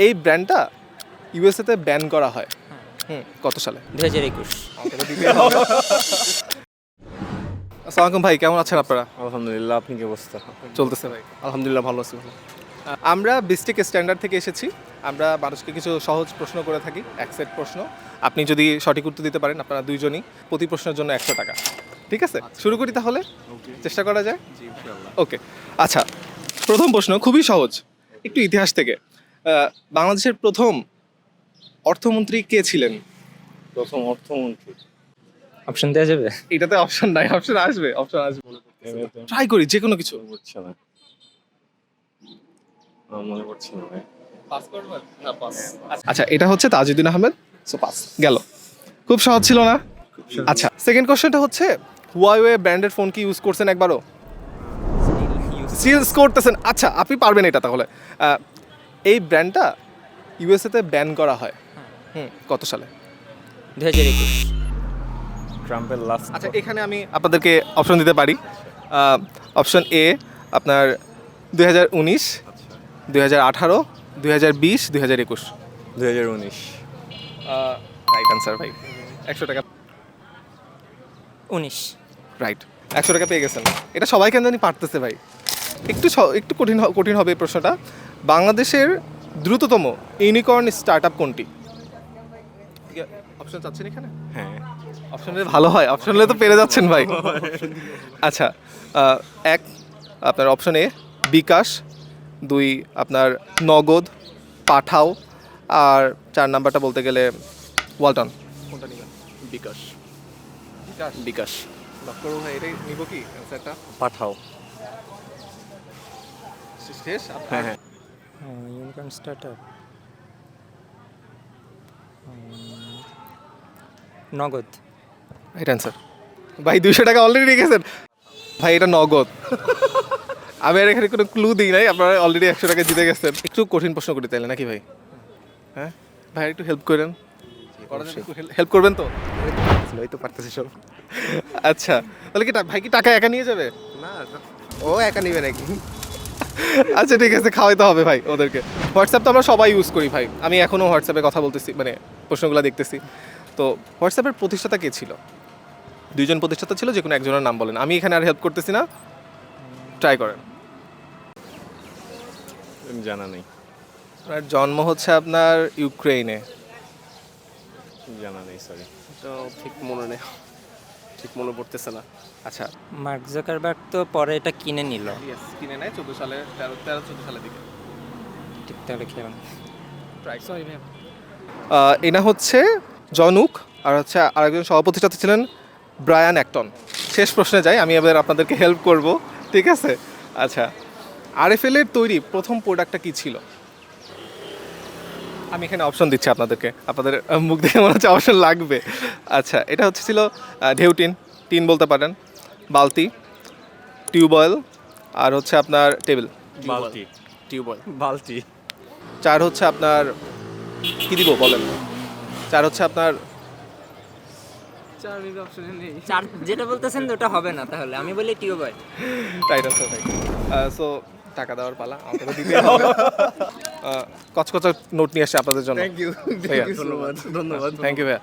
এই ব্র্যান্ডটা ইউএসএতে ব্যান করা হয় কত সালে? 2021। আসসালামু আলাইকুম ভাই, কেমন আছেন আপনারা? আলহামদুলিল্লাহ, আপনি কি অবস্থা? চলতেছে ভাই, আলহামদুলিল্লাহ ভালো আছি। আমরা বিস্টিক স্ট্যান্ডার্ড থেকে এসেছি। আমরা মানুষকে কিছু সহজ প্রশ্ন করে থাকি, এক সেট প্রশ্ন। আপনি যদি সঠিক উত্তর দিতে পারেন, আপনারা দুইজনই প্রতি প্রশ্নের জন্য 100 টাকা। ঠিক আছে, শুরু করি তাহলে, চেষ্টা করা যায়। ওকে, আচ্ছা, প্রথম প্রশ্ন খুবই সহজ, একটু ইতিহাস থেকে। বাংলাদেশের প্রথম অর্থমন্ত্রী কে ছিলেন? প্রথম অর্থমন্ত্রী অপশন দেওয়া যাবে? এটাতে অপশন নাই, অপশন আসবে, অপশন আসবে। ট্রাই করি যে কোনো কিছু। পড়ছে না, মনে পড়ছে না ভাই। আচ্ছা, এটা হচ্ছে তাজউদ্দিন আহমেদ, সো পাস গেল। খুব সহজ ছিল না? আচ্ছা, সেকেন্ড কোশ্চেনটা হচ্ছে হুয়াওয়ে ব্র্যান্ডের ফোন কি ইউজ করছেন একবারও? সিলস করতেছেন। আচ্ছা, আপনি পারবেন এটা তাহলে। এই ব্র্যান্ডটা ইউএসএতে ব্যান করা হয় কত সালে? 2021। ট্রাম্পের লাস্ট। আচ্ছা, এখানে আমি আপনাদেরকে অপশন দিতে পারি। অপশন এ আপনার 2019, 2018, 2020, 2021। 2019। রাইট আনসার ভাই, 100 টাকা। 19। রাইট, 100 টাকা পেয়ে গেছেন। এটা সবাই কেন জানি পারতেছে ভাই। একটু কঠিন হবে এই প্রশ্নটা। বাংলাদেশের দ্রুততম ইউনিকর্ন স্টার্টআপ কোনটি? অপশন চাচ্ছেন এখানে? হ্যাঁ, অপশনে ভালো হয়, অপশনে তো পেরে যাচ্ছেন ভাই। আচ্ছা, এক আপনার অপশন এ বিকাশ, 2 আপনার নগদ, পাঠাও, আর 4 নাম্বারটা বলতে গেলে ওয়ালটন। কোনটা নিবেন? বিকাশ। বিকাশ। বিকাশ। লক করবো ভাই, এটাই নিব কি অ্যান্সারটা? পাঠাও। শেষ? হ্যাঁ হ্যাঁ। Unicorn startup. নগদ। রাইট অ্যান্সার ভাই, 200 টাকা অলরেডি রেখেছেন ভাই, এটা নগদ। আমি আর এখানে কোনো ক্লু দিই নাই, আপনারা অলরেডি 100 টাকা জিতে গেছেন। একটু কঠিন প্রশ্ন করি তাইলে নাকি ভাই? হ্যাঁ ভাই, একটু হেল্প করেন, হেল্প করবেন তো? ওই তো পারতেছি সব। আচ্ছা, তাহলে কি ভাই কি টাকা একা নিয়ে যাবে? না, ও একা নিবে নাকি? আচ্ছা ঠিক আছে, খাওয়াইতে হবে ভাই ওদেরকে। হোয়াটসঅ্যাপ তো আমরা সবাই ইউজ করি ভাই, আমি এখনও হোয়াটসঅ্যাপে কথা বলতেছি, মানে প্রশ্নগুলো দেখতেছি। তো হোয়াটসঅ্যাপের প্রতিষ্ঠাতা কে ছিল? 2 জন প্রতিষ্ঠাতা ছিল, যে কোনো একজনের নাম বলেন। আমি এখানে আর হেল্প করতেছি না, ট্রাই করেন। জানা নেই। আপনার জন্ম হচ্ছে আপনার ইউক্রেনে। জানা নেই, সরি। তো ঠিক মনে নেই, ঠিক মনে পড়তেছে না। আচ্ছা, মার্ক জাকারবার্গ তো পরে এটা কিনে নিল। ইয়েস, কিনে নেয় 14 সালে, 13-14 সালের দিকে। ঠিক, তাহলে খেলাম। Sorry ma'am. এনা হচ্ছে জনুক, আর হচ্ছে আরেকজন সহপ্রতিষ্ঠাতা ছিলেন ব্রায়ান অ্যাক্টন। শেষ প্রশ্নে যাই, আমি এবার আপনাদেরকে হেল্প করব, ঠিক আছে? আচ্ছা, আরএফএল এর তৈরি প্রথম প্রোডাক্টটা কি ছিল? আমি এখানে অপশন দিচ্ছি আপনাদেরকে, আপনাদের মুখ দেখে মনে হচ্ছে অপশন লাগবে। আচ্ছা, এটা হচ্ছে ছিল ঢেউটিন, টিন বলতে পারেন, বালতি, টিউবওয়েল, আর হচ্ছে আপনার টেবিল। বালতি। টিউবওয়েল। বালতি। 4 হচ্ছে আপনার কি দিব বলেন? 4 হচ্ছে আপনার চার যেটা বলতেছেন ওটা হবে না, তাহলে আমি বলি টিউবওয়েল। রাইট আনসার ভাই। সো টাকা দেওয়ার পালা, আমাকে দিতে হবে। কচকচা নোট নিয়ে আসছে আপনাদের জন্য। Thank you. ভাইয়া। ধন্যবাদ। থ্যাংক ইউ ভাইয়া।